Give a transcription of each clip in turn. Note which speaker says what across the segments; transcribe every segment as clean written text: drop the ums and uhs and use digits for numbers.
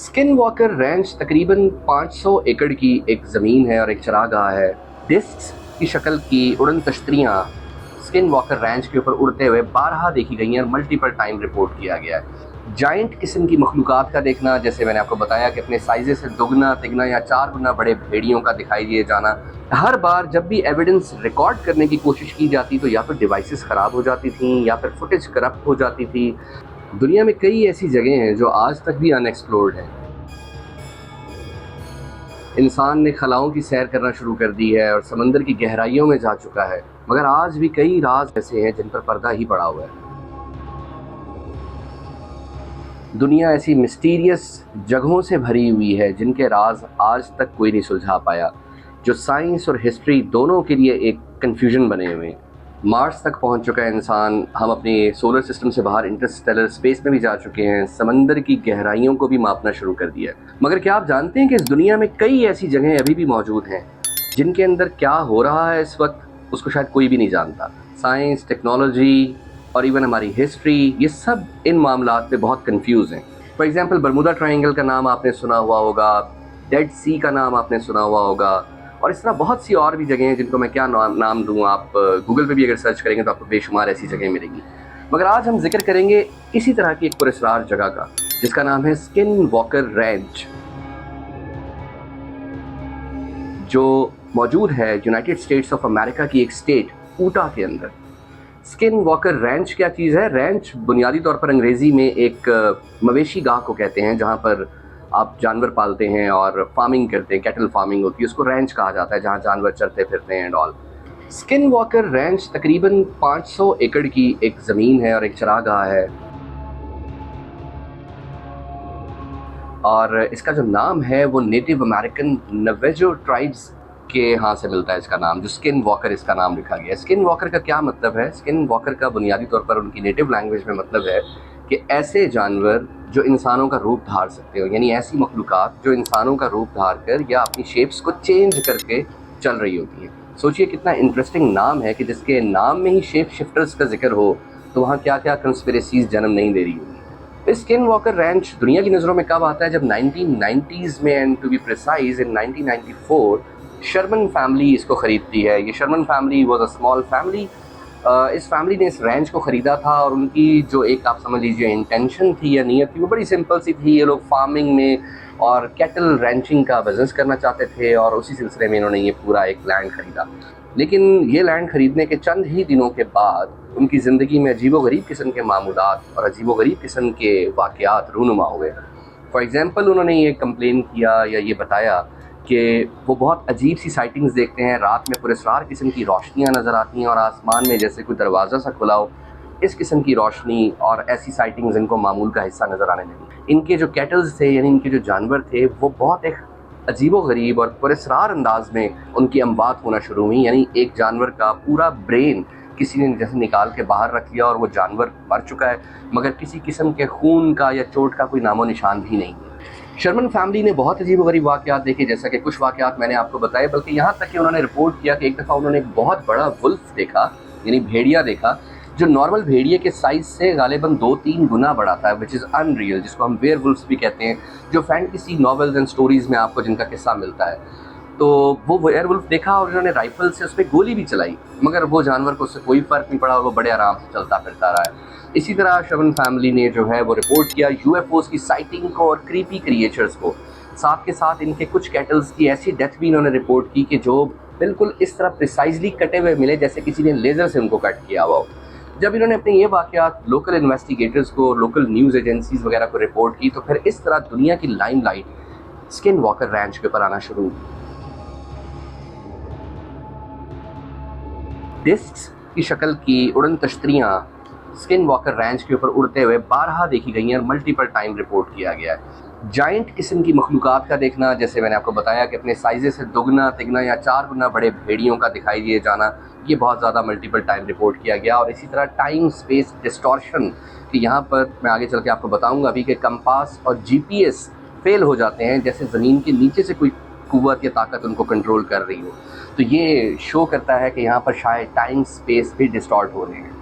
Speaker 1: Skin walker ranch तकरीबन 500 एकड़ की एक ज़मीन है और एक चरागाह है। डिस्क्स की शक्ल की उड़न तश्तरियाँ स्किन वॉकर रैंच के ऊपर उड़ते हुए बारहा देखी गई हैं और मल्टीपल टाइम रिपोर्ट किया गया है। जाइंट किस्म की मखलूक़ात का देखना, जैसे मैंने आपको बताया कि अपने साइज़े से दुगना तिगना या 4 गुना बड़े भेड़ियों का दिखाई दिए जाना। हर बार जब भी एविडेंस रिकॉर्ड करने की कोशिश की जाती तो या फिर डिवाइसेस ख़राब हो जाती थी या फिर फुटेज करप्ट हो जाती थी। दुनिया में कई ऐसी जगह हैं जो आज तक भी अनएक्सप्लोर्ड हैं। इंसान ने खलाओं की सैर करना शुरू कर दी है और समंदर की गहराइयों में जा चुका है, मगर आज भी कई राज ऐसे हैं जिन पर पर्दा ही पड़ा हुआ है। दुनिया ऐसी मिस्टीरियस जगहों से भरी हुई है जिनके राज आज तक कोई नहीं सुलझा पाया, जो साइंस और हिस्ट्री दोनों के लिए एक कन्फ्यूजन बने हुए हैं। मार्स तक पहुंच चुका है इंसान, हम अपने सोलर सिस्टम से बाहर इंटरस्टेलर स्पेस में भी जा चुके हैं, समंदर की गहराइयों को भी मापना शुरू कर दिया है। मगर क्या आप जानते हैं कि इस दुनिया में कई ऐसी जगहें अभी भी मौजूद हैं जिनके अंदर क्या हो रहा है इस वक्त उसको शायद कोई भी नहीं जानता। साइंस, टेक्नोलॉजी और इवन हमारी हिस्ट्री, ये सब इन मामलात पे बहुत कंफ्यूज हैं। फॉर एग्जांपल बर्मुदा ट्रायंगल का नाम आपने सुना हुआ होगा, डेड सी का नाम आपने सुना हुआ होगा, और इस तरह बहुत सी और भी जगह हैं जिनको मैं क्या नाम दूँ। आप गूगल पे भी अगर सर्च करेंगे तो आपको बेशुमार ऐसी जगह मिलेंगी। मगर आज हम जिक्र करेंगे इसी तरह की एक पुरस्कार जगह का, जिसका नाम है स्किन वॉकर रैंच, जो मौजूद है यूनाइटेड स्टेट्स ऑफ अमेरिका की एक स्टेट ऊटा के अंदर। स्किन वॉकर रैंच क्या चीज़ है? रैंच बुनियादी तौर पर अंग्रेज़ी में एक मवेशी गाह को कहते हैं, जहाँ पर आप जानवर पालते हैं और फार्मिंग करते हैं, कैटल फार्मिंग होती है, उसको रैंच कहा जाता है, जहाँ जानवर चरते फिरते हैं and all. Skin walker ranch तकरीबन 500 एकड़ की एक ज़मीन है और एक चरागाह है, और इसका जो नाम है वो नेटिव अमेरिकन नवेजो ट्राइब्स के यहाँ से मिलता है इसका नाम, जो स्किन वॉकर इसका नाम लिखा गया है। स्किन वॉकर का क्या मतलब है? स्किन वॉकर का बुनियादी तौर पर उनकी नेटिव लैंग्वेज में मतलब है कि ऐसे जानवर जो इंसानों का रूप धार सकते हो, यानी ऐसी मखलूक़ात जो इंसानों का रूप धार कर या अपनी शेप्स को चेंज करके चल रही होती हैं। सोचिए कितना इंटरेस्टिंग नाम है कि जिसके नाम में ही शेप शिफ्टर्स का जिक्र हो, तो वहाँ क्या क्या कंस्पिरेसीज जन्म नहीं दे रही होगी। स्किन वॉकर रैंच दुनिया की नज़रों में कब आता है? जब 1990s में, and to be precise in 1994, Sherman family इसको ख़रीदती है। ये Sherman family was a small family. इस फैमिली ने इस रैंच को ख़रीदा था और उनकी जो एक आप समझ लीजिए इंटेंशन थी या नीयत थी, वो बड़ी सिंपल सी थी। ये लोग फार्मिंग में और कैटल रैंचिंग का बिज़नेस करना चाहते थे और उसी सिलसिले में इन्होंने ये पूरा एक लैंड ख़रीदा। लेकिन ये लैंड ख़रीदने के चंद ही दिनों के बाद उनकी ज़िंदगी में अजीबोगरीब किस्म के मामूलात और अजीबोगरीब किस्म के वाक़यात रूनुमा हुए। फॉर एग्ज़ाम्पल, उन्होंने ये कंप्लेन किया या ये बताया कि वो बहुत अजीब सी साइटिंग्स देखते हैं। रात में पुरस्कार किस्म की रोशनियाँ नज़र आती हैं और आसमान में जैसे कोई दरवाज़ा सा खुला हो, इस किस्म की रोशनी और ऐसी साइटिंग्स इनको मामूल का हिस्सा नज़र आने लगी। इनके जो कैटल्स थे, यानी इनके जो जानवर थे, वो बहुत एक अजीबोगरीब और पुरस्कार अंदाज में उनकी अमवात होना शुरू हुई। यानी एक जानवर का पूरा ब्रेन किसी ने जैसे निकाल के बाहर रख लिया और वो जानवर मर चुका है, मगर किसी किस्म के खून का या चोट का कोई नामो निशान भी नहीं है। शर्मन फैमिली ने बहुत अजीबोगरीब वाक़यात देखे, जैसा कि कुछ वाक़यात मैंने आपको बताए, बल्कि यहाँ तक कि उन्होंने रिपोर्ट किया कि एक दफ़ा उन्होंने एक बहुत बड़ा वुल्फ देखा, यानी भेड़िया देखा, जो नॉर्मल भेड़िए के साइज़ से गालिबन 2-3 गुना बड़ा था, विच इज़ अनरियल, जिसको हम वेयर वुल्फ्स भी कहते हैं, जो फैंटेसी नॉवेल्स एंड स्टोरीज़ में आपको जिनका किस्सा मिलता है। तो वो वेयर वुल्फ देखा और उन्होंने राइफल से उस पर गोली भी चलाई, मगर वो जानवर को उससे कोई फ़र्क नहीं पड़ा और वो बड़े आराम से चलता फिरता रहा है। इसी तरह शर्मन फैमिली ने जो है वो रिपोर्ट किया यूएफओस की साइटिंग को और क्रीपी क्रिएचर्स को। साथ के साथ इनके कुछ कैटल्स की ऐसी डेथ भी इन्होंने रिपोर्ट की कि जो बिल्कुल इस तरह प्रिसाइजली कटे हुए मिले जैसे किसी ने लेज़र से उनको कट किया हुआ हो। जब इन्होंने अपने ये वाक़यात लोकल इन्वेस्टिगेटर्स को, लोकल न्यूज़ एजेंसीज़ वगैरह को रिपोर्ट की, तो फिर इस तरह दुनिया की लाइमलाइट स्किन वॉकर रैंच के ऊपर आना शुरू हुई। डिस्क्स की शक्ल की उड़न तश्तरियाँ स्किन वॉकर रैंच के ऊपर उड़ते हुए बारहा देखी गई हैं और मल्टीपल टाइम रिपोर्ट किया गया है। जाइंट किस्म की मखलूक़ात का देखना, जैसे मैंने आपको बताया कि अपने साइज़े से दुगना तिगना या 4 गुना बड़े भेड़ियों का दिखाई दिए जाना, ये बहुत ज़्यादा मल्टीपल टाइम रिपोर्ट किया गया। और इसी तरह टाइम स्पेस डिस्टॉर्शन, कि यहाँ पर मैं आगे चल के आपको बताऊँगा अभी कि कंपास और जीपीएस फेल हो जाते हैं, जैसे ज़मीन के नीचे से कोई कुव्वत या ताकत उनको कंट्रोल कर रही हो। तो ये शो करता है कि यहाँ पर शायद टाइम स्पेस भी डिस्टॉर्ट हो रहे हैं।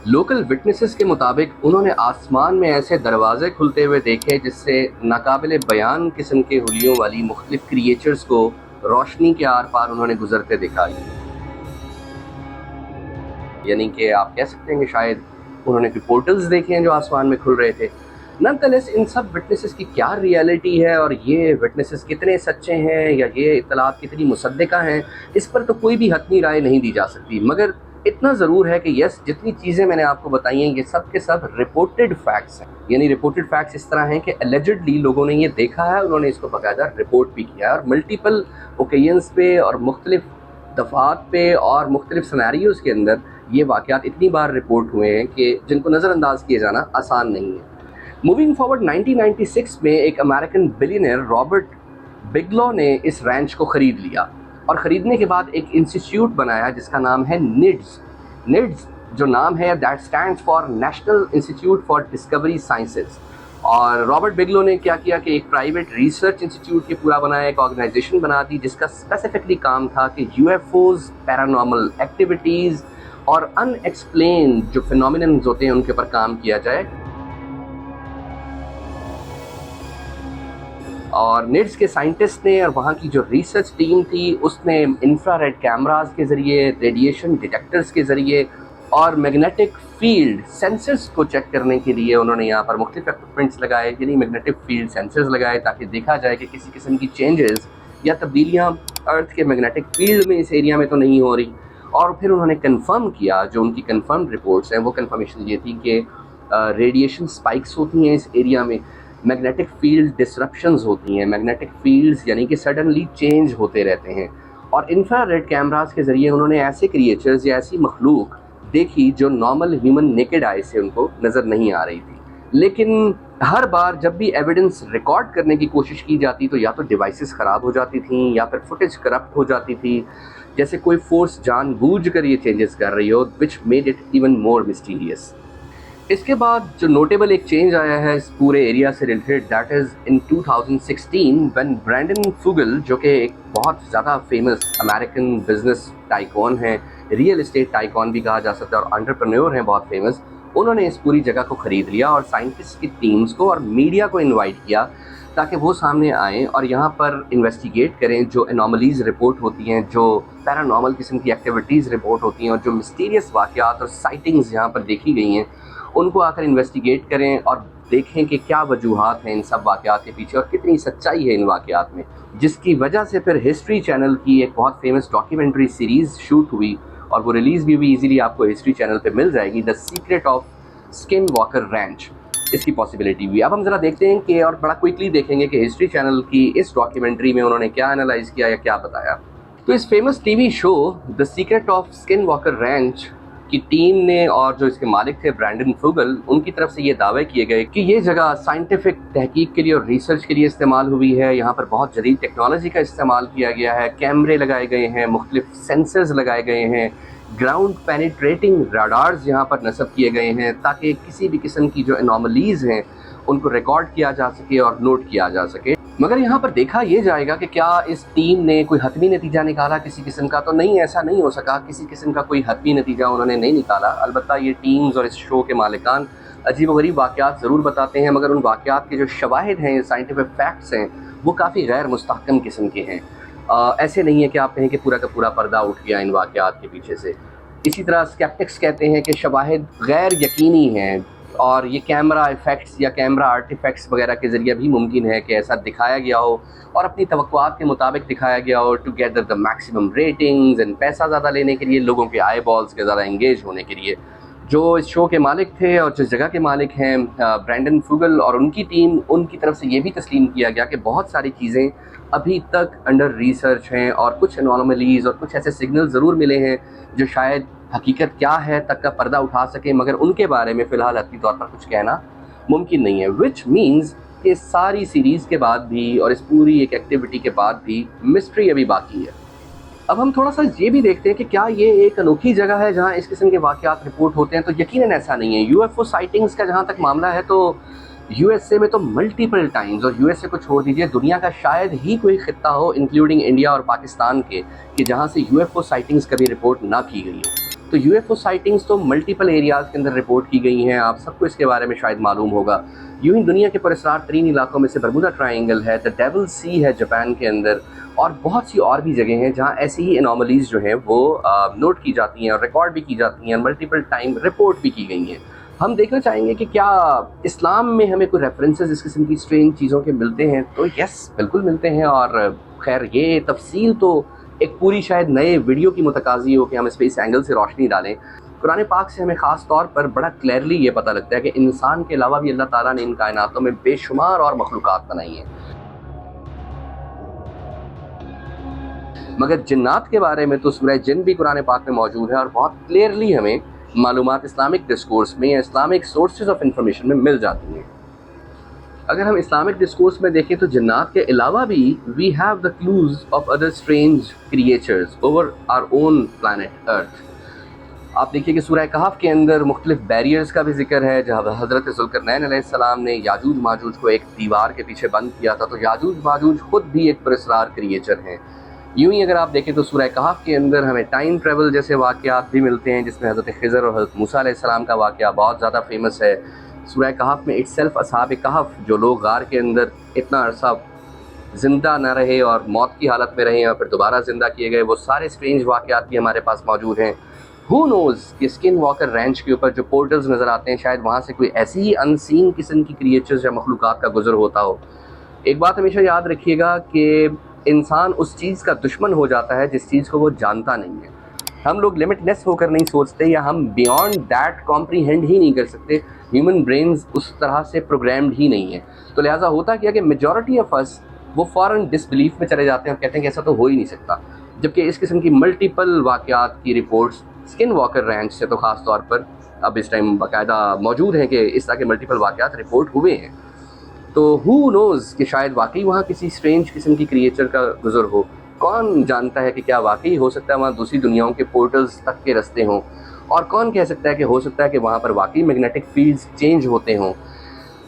Speaker 1: लोकल विटनेसेस के मुताबिक उन्होंने आसमान में ऐसे दरवाजे खुलते हुए देखे जिससे नाकाबिले बयान किस्म के हुलियों वाली मुख्तलिफ क्रिएचर्स को रोशनी के आर पार उन्होंने गुजरते दिखाई। यानी कि आप कह सकते हैं कि शायद उन्होंने कोई पोर्टल्स देखे हैं जो आसमान में खुल रहे थे। नॉनदलेस इन सब विटनेसेस की क्या रियलिटी है और ये विटनेसेस कितने सच्चे हैं या ये इत्तलात कितनी मुसद्दिका हैं, इस पर तो कोई भी हतमी राय नहीं दी जा सकती। मगर इतना ज़रूर है कि यस, जितनी चीज़ें मैंने आपको बताई हैं ये सब के सब रिपोर्टेड फैक्ट्स हैं। यानी रिपोर्टेड फैक्ट्स इस तरह हैं कि एलिजिडली लोगों ने ये देखा है, उन्होंने इसको बाकायदा रिपोर्ट भी किया है और मल्टीपल ओकेजन्स पे और मुख्तलिफ दफ़ात पे और मुख्तलिफ सिनेरियोज़ के अंदर ये वाक़यात इतनी बार रिपोर्ट हुए हैं कि जिनको नज़रअंदाज किए जाना आसान नहीं है। मूविंग फॉरवर्ड 1996 में एक अमेरिकन बिलियनर रॉबर्ट बिगलो ने इस रैंच को ख़रीद लिया और ख़रीदने के बाद एक इंस्टीट्यूट बनाया जिसका नाम है निड्स। निड्स जो नाम है that stands for national institute for discovery sciences. और रॉबर्ट बिगलो ने क्या किया कि एक प्राइवेट रिसर्च इंस्टीट्यूट के पूरा बनाया, एक ऑर्गेनाइजेशन बना दी जिसका स्पेसिफिकली काम था कि यूएफओज, पैरानॉर्मल एक्टिविटीज़ और अनएक्सप्लेन जो फिनोमिनन्स होते हैं उनके ऊपर काम किया जाए। और निड्स के साइंटिस्ट ने और वहाँ की जो रिसर्च टीम थी उसने इंफ्रारेड कैमरास के ज़रिए, रेडिएशन डिटेक्टर्स के ज़रिए और मैग्नेटिक फील्ड सेंसर्स को चेक करने के लिए उन्होंने यहाँ पर मुख्तलिफ इक्विपमेंट्स लगाए, यानी मैग्नेटिक फील्ड सेंसर्स लगाए ताकि देखा जाए कि किसी किस्म की चेंजेस या तब्दीलियाँ अर्थ के मैग्नेटिक फील्ड में इस एरिया में तो नहीं हो रही। और फिर उन्होंने कंफर्म किया, जो उनकी कंफर्म रिपोर्ट्स हैं वो कंफर्मेशन ये थी कि रेडिएशन स्पाइक्स होती हैं इस एरिया में, मैग्नेटिक फील्ड डिसरप्शंस होती हैं, मैग्नेटिक फील्ड्स यानी कि सडनली चेंज होते रहते हैं। और इंफ्रारेड कैमरास के ज़रिए उन्होंने ऐसे क्रिएचर्स या ऐसी मखलूक देखी जो नॉर्मल ह्यूमन नेकेड आई से उनको नज़र नहीं आ रही थी। लेकिन हर बार जब भी एविडेंस रिकॉर्ड करने की कोशिश की जाती तो या तो डिवाइसेस ख़राब हो जाती थी या फिर फुटेज करप्ट हो जाती थी, जैसे कोई फोर्स जानबूझ कर ये चेंजेस कर रही हो, which made it even more mysterious. इसके बाद जो नोटेबल एक चेंज आया है इस पूरे एरिया से related, that is in 2016 when Brandon Fugal, जो कि एक बहुत ज़्यादा फेमस अमेरिकन बिजनेस टाइकॉन है, रियल एस्टेट टाइकॉन भी कहा जा सकता है और एंटरप्रेन्योर हैं बहुत फेमस, उन्होंने इस पूरी जगह को ख़रीद लिया और साइंटिस्ट की टीम्स को और मीडिया को इनवाइट किया ताकि वो सामने आएँ और यहाँ पर इन्वेस्टिगेट करें जो एनॉमलीज़ रिपोर्ट होती हैं, जो पैरानॉर्मल किस्म की एक्टिविटीज़ रिपोर्ट होती हैं और जो मिस्टीरियस वाक़यात और साइटिंग्स यहाँ पर देखी गई हैं उनको आकर इन्वेस्टिगेट करें और देखें कि क्या वजूहात हैं इन सब वाक़यात के पीछे और कितनी सच्चाई है इन वाक़यात में, जिसकी वजह से फिर हिस्ट्री चैनल की एक बहुत फेमस डॉक्यूमेंट्री सीरीज़ शूट हुई और वो रिलीज़ भी हुई, ईज़िली आपको हिस्ट्री चैनल पे मिल जाएगी, the secret of skin walker ranch. इसकी पॉसिबिलिटी हुई। अब हम ज़रा देखते हैं कि और बड़ा क्विकली देखेंगे कि हिस्ट्री चैनल की इस डॉक्यूमेंट्री में उन्होंने क्या एनालाइज़ किया या क्या बताया। तो इस famous TV show the secret of skin walker ranch की टीम ने और जो इसके मालिक थे ब्रैंडन फुगल, उनकी तरफ से ये दावे किए गए कि ये जगह साइंटिफिक तहकीक के लिए और रिसर्च के लिए इस्तेमाल हुई है। यहाँ पर बहुत जदीद टेक्नोलॉजी का इस्तेमाल किया गया है, कैमरे लगाए गए हैं, मुख्तलिफ सेंसर्स लगाए गए हैं, ग्राउंड पेनिट्रेटिंग राडार्स यहाँ पर नस्ब किए गए हैं ताकि किसी भी किस्म की जो एनॉमलीज़ हैं उनको रिकॉर्ड किया जा सके और नोट किया जा सके। मगर यहाँ पर देखा ये जाएगा कि क्या इस टीम ने कोई हतमी नतीजा निकाला किसी किस्म का, तो नहीं, ऐसा नहीं हो सका। किसी किस्म का कोई हतमी नतीजा उन्होंने नहीं निकाला। अलबत्ता ये टीम्स और इस शो के मालिकान अजीब व गरीब वाक़यात ज़रूर बताते हैं, मगर उन वाक़यात के जो शवाहिद हैं, साइंटिफिक फैक्ट्स हैं, वो काफ़ी गैर मुस्तहकम किस्म के हैं। ऐसे नहीं है कि आप कहें कि पूरा का पूरा पर्दा उठ गया इन वाक़यात के पीछे से। इसी तरह स्केप्टिक्स कहते हैं कि शवाहिद गैर यकीनी हैं और ये कैमरा इफ़ेक्ट्स या कैमरा आर्टिफैक्ट्स वगैरह के ज़रिए भी मुमकिन है कि ऐसा दिखाया गया हो और अपनी तवक्कुआत के मुताबिक दिखाया गया हो, to gather the maximum ratings and पैसा ज़्यादा लेने के लिए, लोगों के आई बॉल्स के ज़्यादा इंगेज होने के लिए। जो इस शो के मालिक थे और जिस जगह के मालिक हैं ब्रैंडन फुगल और उनकी टीम, उनकी तरफ से ये भी तस्लीम किया गया कि बहुत सारी चीज़ें अभी तक अंडर रिसर्च हैं और कुछ एनॉमलीज़ और कुछ ऐसे सिग्नल ज़रूर मिले हैं जो शायद हकीकत क्या है तक का पर्दा उठा सके, मगर उनके बारे में फ़िलहाल हत्ती तौर पर कुछ कहना मुमकिन नहीं है। विच मीन्स कि इस सारी सीरीज़ के बाद भी और इस पूरी एक एक्टिविटी के बाद भी मिस्ट्री अभी बाकी है। अब हम थोड़ा सा ये भी देखते हैं कि क्या ये एक अनोखी जगह है जहाँ इस किस्म के वाक़यात रिपोर्ट होते हैं, तो यकीनन ऐसा नहीं है। यूएफओ साइटिंग्स का जहाँ तक मामला है तो यूएसए में तो मल्टीपल टाइम्स, और यूएसए को छोड़ दीजिए, दुनिया का शायद ही कोई खित्ता हो इंक्लूडिंग इंडिया और पाकिस्तान के कि जहाँ से यूएफओ साइटिंग्स कभी रिपोर्ट ना की गई हो। तो यूएफओ साइटिंग्स तो मल्टीपल एरियाज़ के अंदर रिपोर्ट की गई हैं, आप सबको इसके बारे में शायद मालूम होगा। यूं ही दुनिया के पुरस्कार तरीन इलाकों में से बरमूडा ट्रायंगल है, द डेविल सी है जापान के अंदर, और बहुत सी और भी जगह हैं जहां ऐसी ही एनोमलीज जो हैं वो नोट की जाती हैं और रिकॉर्ड भी की जाती हैं, मल्टीपल टाइम रिपोर्ट भी की गई हैं। हम देखना चाहेंगे कि क्या इस्लाम में हमें कोई रेफरेंसेस इस किस्म की स्ट्रेंज चीज़ों के मिलते हैं, तो यस बिल्कुल मिलते हैं। और खैर ये तफसील तो एक पूरी शायद नए वीडियो की मुतकाज़ी हो कि हम इस पर इस एंगल से रोशनी डालें। कुरान पाक से हमें ख़ास तौर पर बड़ा क्लियरली ये पता लगता है कि इंसान के अलावा भी अल्लाह ताला ने इन कायनातों में बेशुमार और मखलूक़ात बनाई हैं। मगर जिन्नात के बारे में तो सूरह जिन भी कुरान पाक में मौजूद है और बहुत क्लियरली हमें मालूमात इस्लामिक डिस्कोर्स में या इस्लामिक सोर्सेज ऑफ इंफॉर्मेशन में मिल जाती हैं। अगर हम इस्लामिक डिस्कोर्स में देखें तो जिन्नात के अलावा भी we have the clues of other strange creatures over our own planet Earth. आप देखिए कि सूरह कहफ के अंदर मुख्तलिफ बैरियर्स का भी जिक्र है, जहाँ हज़रत ज़ुल्करनैन अलैहिस्सलाम ने याजूज माजूज को एक दीवार के पीछे बंद किया था, तो याजूज माजूज खुद भी एक पुरस्कार क्रिएचर हैं। यूं ही अगर आप देखें तो सूरह कहफ के अंदर हमें टाइम ट्रेवल जैसे वाक़यात भी मिलते हैं, जिसमें हज़रत खिज़र और हज़रत मूसा अलैहिस्सलाम का वाक़या बहुत ज़्यादा फेमस है। सूरह कहफ में इटसेल्फ असहाब कहफ, जो लोग गार के अंदर इतना अरसा ज़िंदा न रहे और मौत की हालत में रहे और फिर दोबारा ज़िंदा किए गए, वो सारे स्ट्रेंज वाक़यात भी हमारे पास मौजूद हैं। हु नोज़ कि स्किन वॉकर रेंच के ऊपर जो पोर्टल्स नज़र आते हैं, शायद वहाँ से कोई ऐसी ही अनसीन किस्म की क्रिएचर्स या मखलूक़ात का गुज़र होता हो। एक बात हमेशा याद रखिएगा कि इंसान उस चीज़ का दुश्मन हो जाता है जिस चीज़ को वो जानता नहीं है। हम लोग लिमिटलेस होकर नहीं सोचते, या हम बियॉन्ड दैट कॉम्प्रीहेंड ही नहीं कर सकते। ह्यूमन ब्रेन्स उस तरह से प्रोग्राम्ड ही नहीं है। तो लिहाजा होता क्या कि मेजॉरिटी ऑफ अस वो फ़ौरन डिसबिलीफ में चले जाते हैं और कहते हैं कि ऐसा तो हो ही नहीं सकता, जबकि इस किस्म की मल्टीपल वाक़यात की रिपोर्ट्स स्किन वॉकर रैंच से तो ख़ास तौर पर अब इस टाइम बाकायदा मौजूद हैं कि इस तरह के मल्टीपल वाक़यात रिपोर्ट हुए हैं। तो हु नोज़ कि शायद वाकई वहाँ किसी स्ट्रेंज किस्म की क्रिएचर का गुज़र हो। कौन जानता है कि क्या वाकई हो सकता है वहाँ दूसरी दुनियाओं के पोर्टल्स तक के रास्ते हों, और कौन कह सकता है कि हो सकता है कि वहाँ पर वाकई मैग्नेटिक फील्ड्स चेंज होते हों।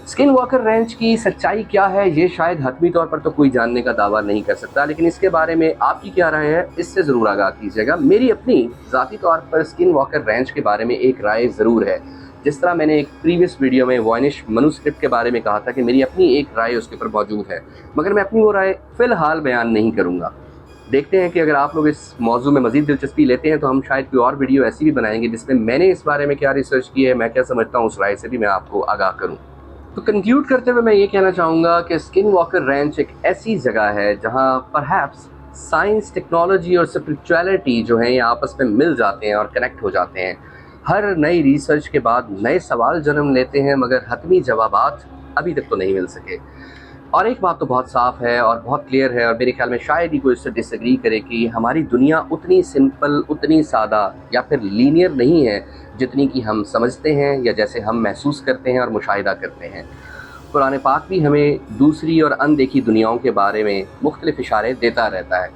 Speaker 1: स्किन वॉकर रेंच की सच्चाई क्या है, ये शायद हतमी तौर पर तो कोई जानने का दावा नहीं कर सकता, लेकिन इसके बारे में आपकी क्या राय है, इससे ज़रूर आगाह कीजिएगा। मेरी अपनी ज़ाती तौर पर स्किन वॉकर रेंच के बारे में एक राय ज़रूर है। जिस तरह मैंने एक प्रीवियस वीडियो में वॉयनिश मनुस्क्रिप्ट के बारे में कहा था कि मेरी अपनी एक राय उसके ऊपर मौजूद है, मगर मैं अपनी वो राय फ़िलहाल बयान नहीं करूँगा। देखते हैं कि अगर आप लोग इस मौजू में मज़ीद दिलचस्पी लेते हैं तो हम शायद कोई और वीडियो ऐसी भी बनाएंगे जिसमें मैंने इस बारे में क्या रिसर्च की है, मैं क्या समझता हूँ, उस राय से भी मैं आपको आगाह करूँ। तो कंक्लूड करते हुए मैं ये कहना चाहूँगा कि स्किन वॉकर रेंच एक ऐसी जगह है जहाँ परहैप्स साइंस, टेक्नोलॉजी और स्पिरिचुअलिटी जो हैं ये आपस में मिल जाते हैं और कनेक्ट हो जाते हैं। हर नई रिसर्च के बाद नए सवाल जन्म लेते हैं, मगर हतमी जवाबात अभी तक तो नहीं मिल सके। और एक बात तो बहुत साफ़ है और बहुत क्लियर है, और मेरे ख्याल में शायद ही कोई इससे डिसएग्री करे, कि हमारी दुनिया उतनी सिंपल, उतनी सादा या फिर लीनियर नहीं है जितनी कि हम समझते हैं या जैसे हम महसूस करते हैं और मुशाहिदा करते हैं। कुरान पाक भी हमें दूसरी और अनदेखी दुनियाओं के बारे में मुख्तलिफ इशारे देता रहता है।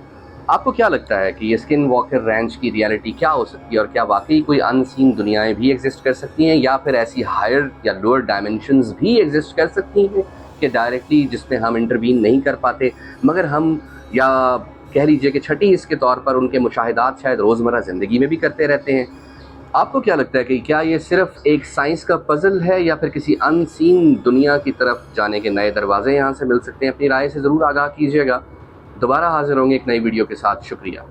Speaker 1: आपको क्या लगता है कि ये स्किन वॉकर रेंच की रियलिटी क्या हो सकती है, और क्या वाकई कोई अनसीन दुनियाएं भी एग्जिस्ट कर सकती हैं, या फिर ऐसी हायर या लोअर डायमेंशंस भी एग्जिस्ट कर सकती हैं कि डायरेक्टली जिसमें हम इंटरवीन नहीं कर पाते, मगर हम, या कह लीजिए कि छठी हिस्स के तौर पर उनके मुशाहिदात शायद रोज़मर्रा ज़िंदगी में भी करते रहते हैं। आपको क्या लगता है कि क्या ये सिर्फ एक साइंस का पज़ल है, या फिर किसी अनसीन दुनिया की तरफ जाने के नए दरवाजे यहाँ से मिल सकते हैं? अपनी राय से ज़रूर आगाह कीजिएगा। दोबारा हाजिर होंगे एक नई वीडियो के साथ। शुक्रिया।